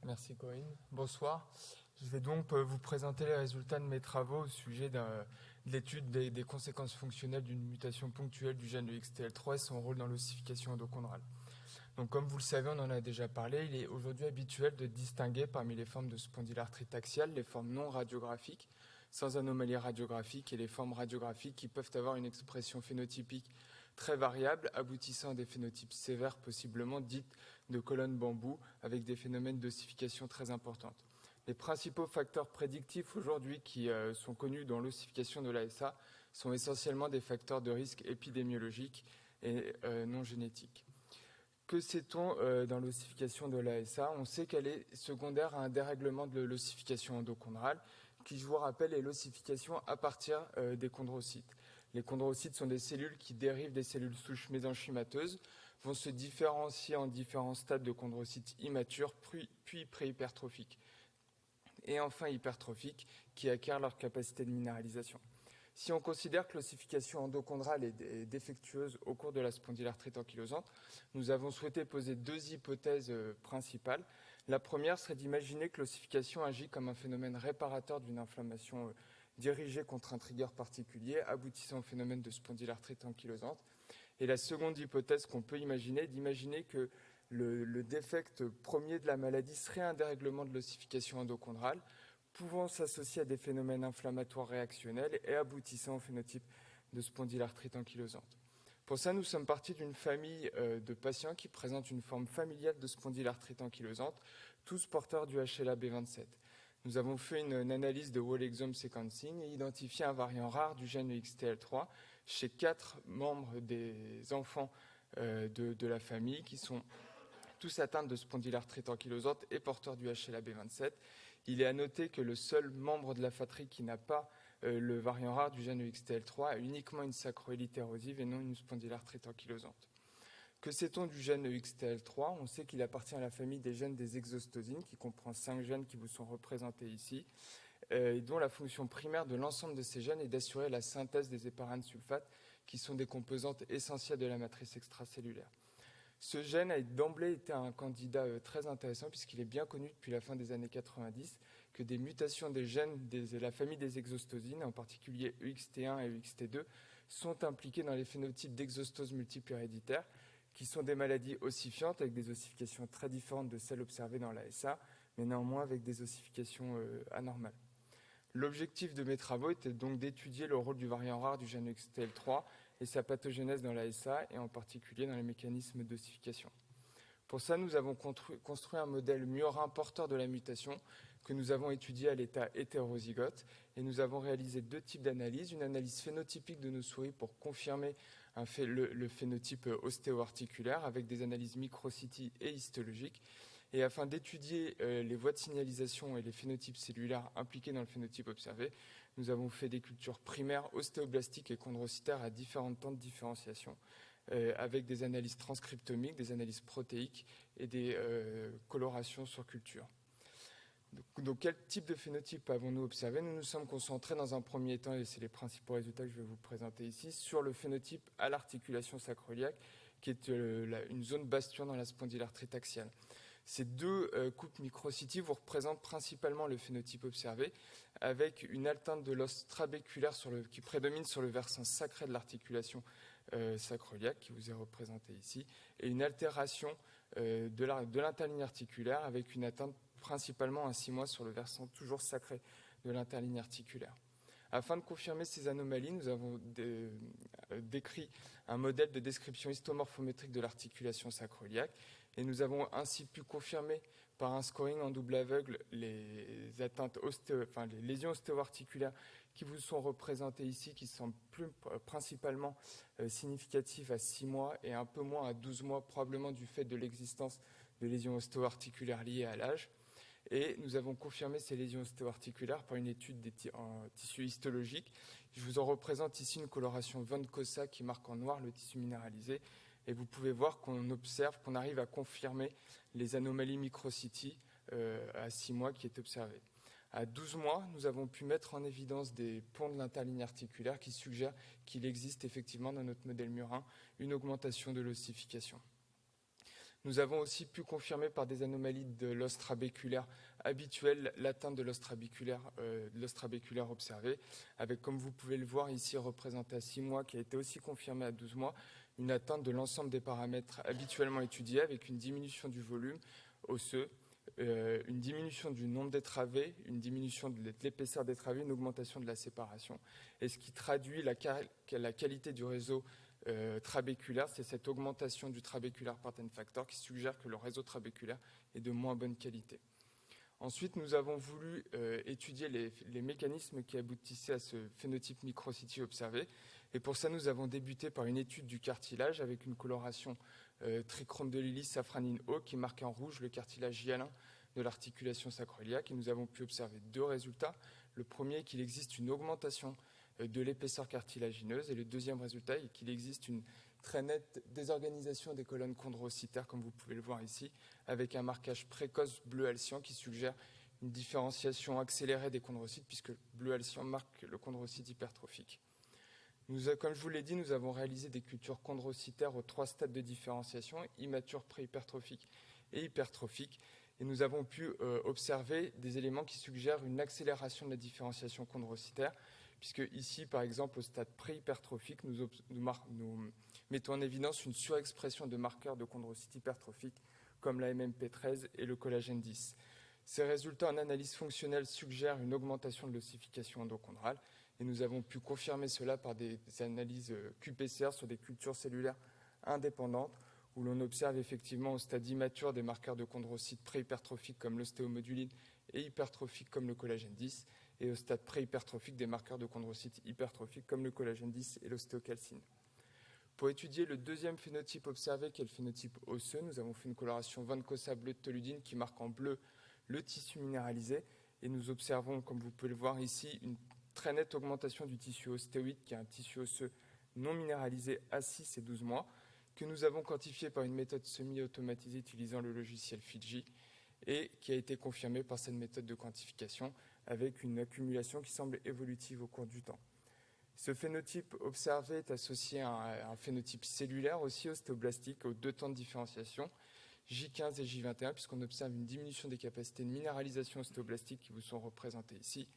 Merci Corinne. Bonsoir. Je vais donc vous présenter les résultats de mes travaux au sujet de l'étude des conséquences fonctionnelles d'une mutation ponctuelle du gène de XTL3 et son rôle dans l'ossification endochondrale. Donc comme vous le savez, on en a déjà parlé, il est aujourd'hui habituel de distinguer parmi les formes de spondylarthrite axiale les formes non radiographiques, sans anomalie radiographique, et les formes radiographiques qui peuvent avoir une expression phénotypique très variable, aboutissant à des phénotypes sévères, possiblement dites de colonne bambou, avec des phénomènes d'ossification très importantes. Les principaux facteurs prédictifs aujourd'hui qui sont connus dans l'ossification de l'ASA sont essentiellement des facteurs de risque épidémiologiques et non génétiques. Que sait-on dans l'ossification de l'ASA? On sait qu'elle est secondaire à un dérèglement de l'ossification endochondrale, qui, je vous rappelle, est l'ossification à partir des chondrocytes. Les chondrocytes sont des cellules qui dérivent des cellules souches mésenchymateuses, vont se différencier en différents stades de chondrocytes immatures, puis préhypertrophiques, et enfin hypertrophiques, qui acquièrent leur capacité de minéralisation. Si on considère que l'ossification endochondrale est défectueuse au cours de la spondylarthrite ankylosante, nous avons souhaité poser deux hypothèses principales. La première serait d'imaginer que l'ossification agit comme un phénomène réparateur d'une inflammation dirigée contre un trigger particulier, aboutissant au phénomène de spondylarthrite ankylosante. Et la seconde hypothèse qu'on peut imaginer est d'imaginer que le défect premier de la maladie serait un dérèglement de l'ossification endochondrale, pouvant s'associer à des phénomènes inflammatoires réactionnels et aboutissant au phénotype de spondylarthrite ankylosante. Pour ça, nous sommes partis d'une famille de patients qui présentent une forme familiale de spondylarthrite ankylosante, tous porteurs du HLA-B27. Nous avons fait une analyse de whole exome sequencing et identifié un variant rare du gène XTL3 chez 4 membres des enfants de la famille qui sont tous atteints de spondylarthrite ankylosante et porteurs du HLA-B27. Il est à noter que le seul membre de la fratrie qui n'a pas le variant rare du gène XTL3 a uniquement une sacroélite érosive et non une spondylarthrite ankylosante. Que sait-on du gène XTL3? On sait qu'il appartient à la famille des gènes des exostosines, qui comprend 5 gènes qui vous sont représentés ici, et dont la fonction primaire de l'ensemble de ces gènes est d'assurer la synthèse des héparines sulfates, qui sont des composantes essentielles de la matrice extracellulaire. Ce gène a d'emblée été un candidat très intéressant puisqu'il est bien connu depuis la fin des années 90 que des mutations des gènes de la famille des exostosines, en particulier EXT1 et EXT2, sont impliquées dans les phénotypes d'exostose multiple héréditaire, qui sont des maladies ossifiantes avec des ossifications très différentes de celles observées dans l'ASA, mais néanmoins avec des ossifications anormales. L'objectif de mes travaux était donc d'étudier le rôle du variant rare du gène XTL3 et sa pathogénèse dans l'ASA, et en particulier dans les mécanismes d'ossification. Pour ça, nous avons construit un modèle murine porteur de la mutation que nous avons étudié à l'état hétérozygote, et nous avons réalisé deux types d'analyses. Une analyse phénotypique de nos souris pour confirmer le phénotype ostéo-articulaire avec des analyses microCT et histologiques, et afin d'étudier les voies de signalisation et les phénotypes cellulaires impliqués dans le phénotype observé, nous avons fait des cultures primaires ostéoblastiques et chondrocytaires à différents temps de différenciation, avec des analyses transcriptomiques, des analyses protéiques et des colorations sur culture. Donc, quel type de phénotype avons-nous observé? Nous nous sommes concentrés dans un premier temps, et c'est les principaux résultats que je vais vous présenter ici, sur le phénotype à l'articulation sacroiliaque, qui est une zone bastion dans la spondylarthrite axiale. Ces deux coupes microCT vous représentent principalement le phénotype observé, avec une atteinte de l'os trabéculaire qui prédomine sur le versant sacré de l'articulation sacroiliaque, qui vous est représenté ici, et une altération de l'interligne articulaire, avec une atteinte principalement à 6 mois sur le versant toujours sacré de l'interligne articulaire. Afin de confirmer ces anomalies, nous avons décrit un modèle de description histomorphométrique de l'articulation sacroiliaque, et nous avons ainsi pu confirmer par un scoring en double aveugle les lésions ostéo-articulaires qui vous sont représentées ici, qui sont principalement significatives à 6 mois et un peu moins à 12 mois, probablement du fait de l'existence de lésions ostéo-articulaires liées à l'âge. Et nous avons confirmé ces lésions ostéo-articulaires par une étude en tissu histologique. Je vous en représente ici une coloration von Cossa qui marque en noir le tissu minéralisé. Et vous pouvez voir qu'on arrive à confirmer les anomalies microCT à 6 mois qui est observée. À 12 mois, nous avons pu mettre en évidence des ponts de l'interligne articulaire qui suggèrent qu'il existe effectivement dans notre modèle murin une augmentation de l'ossification. Nous avons aussi pu confirmer par des anomalies de l'os trabéculaire habituel l'atteinte de l'os trabéculaire observé, avec, comme vous pouvez le voir ici représenté à 6 mois, qui a été aussi confirmé à 12 mois, une atteinte de l'ensemble des paramètres habituellement étudiés, avec une diminution du volume osseux, une diminution du nombre des travées, une diminution de l'épaisseur des travées, une augmentation de la séparation. Et ce qui traduit la qualité du réseau trabéculaire, c'est cette augmentation du trabéculaire pattern factor qui suggère que le réseau trabéculaire est de moins bonne qualité. Ensuite, nous avons voulu étudier les mécanismes qui aboutissaient à ce phénotype microcity observé. Et pour ça, nous avons débuté par une étude du cartilage avec une coloration trichrome de Lilly safranine O qui marquait en rouge le cartilage hyalin de l'articulation sacroiliaque. Et nous avons pu observer 2 résultats. Le premier est qu'il existe une augmentation de l'épaisseur cartilagineuse. Et le deuxième résultat est qu'il existe une très nette désorganisation des colonnes chondrocytaires, comme vous pouvez le voir ici, avec un marquage précoce bleu alcyan qui suggère une différenciation accélérée des chondrocytes, puisque bleu alcyan marque le chondrocyte hypertrophique. Comme je vous l'ai dit, nous avons réalisé des cultures chondrocytaires aux 3 stades de différenciation, immature, préhypertrophique et hypertrophique, et nous avons pu observer des éléments qui suggèrent une accélération de la différenciation chondrocytaire, puisque ici, par exemple, au stade préhypertrophique, nous mettons en évidence une surexpression de marqueurs de chondrocytes hypertrophiques, comme la MMP13 et le collagène 10. Ces résultats en analyse fonctionnelle suggèrent une augmentation de l'ossification endochondrale, et nous avons pu confirmer cela par des analyses qPCR sur des cultures cellulaires indépendantes, où l'on observe effectivement au stade immature des marqueurs de chondrocytes préhypertrophiques comme l'ostéomoduline et hypertrophiques comme le collagène 10, et au stade préhypertrophique des marqueurs de chondrocytes hypertrophiques comme le collagène 10 et l'ostéocalcine. Pour étudier le deuxième phénotype observé, qui est le phénotype osseux, nous avons fait une coloration von Cosa bleu de toludine qui marque en bleu le tissu minéralisé, et nous observons, comme vous pouvez le voir ici, une très nette augmentation du tissu ostéoïde, qui est un tissu osseux non minéralisé à 6 et 12 mois, que nous avons quantifié par une méthode semi-automatisée utilisant le logiciel Fiji, et qui a été confirmée par cette méthode de quantification avec une accumulation qui semble évolutive au cours du temps. Ce phénotype observé est associé à un phénotype cellulaire aussi ostéoblastique aux 2 temps de différenciation, J15 et J21, puisqu'on observe une diminution des capacités de minéralisation ostéoblastique qui vous sont représentées ici,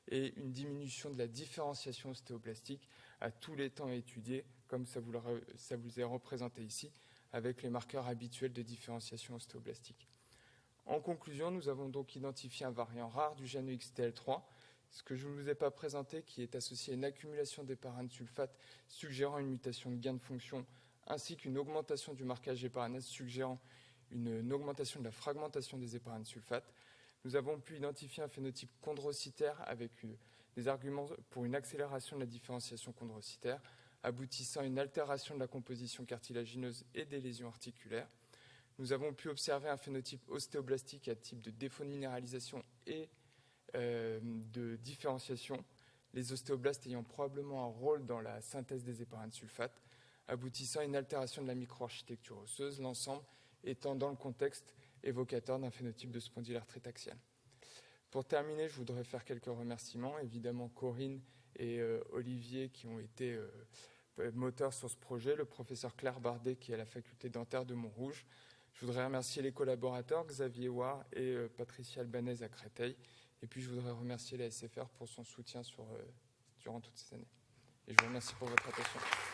et une diminution de la différenciation ostéoblastique à tous les temps étudiés, comme ça vous est représenté ici, avec les marqueurs habituels de différenciation ostéoblastique. En conclusion, nous avons donc identifié un variant rare du gène XTL3, ce que je ne vous ai pas présenté, qui est associé à une accumulation d'héparane sulfate suggérant une mutation de gain de fonction, ainsi qu'une augmentation du marquage héparanase suggérant une augmentation de la fragmentation des héparanes sulfates. Nous avons pu identifier un phénotype chondrocytaire avec des arguments pour une accélération de la différenciation chondrocytaire, aboutissant à une altération de la composition cartilagineuse et des lésions articulaires. Nous avons pu observer un phénotype ostéoblastique à type de défaut de minéralisation et de différenciation, les ostéoblastes ayant probablement un rôle dans la synthèse des héparanes sulfates, aboutissant à une altération de la microarchitecture osseuse, l'ensemble étant dans le contexte évocateur d'un phénotype de spondylarthrite axiale. Pour terminer, je voudrais faire quelques remerciements. Évidemment, Corinne et Olivier qui ont été moteurs sur ce projet, le professeur Claire Bardet qui est à la faculté dentaire de Montrouge. Je voudrais remercier les collaborateurs, Xavier Ouard et Patricia Albanese à Créteil. Et puis, je voudrais remercier la SFR pour son soutien durant toutes ces années. Et je vous remercie pour votre attention.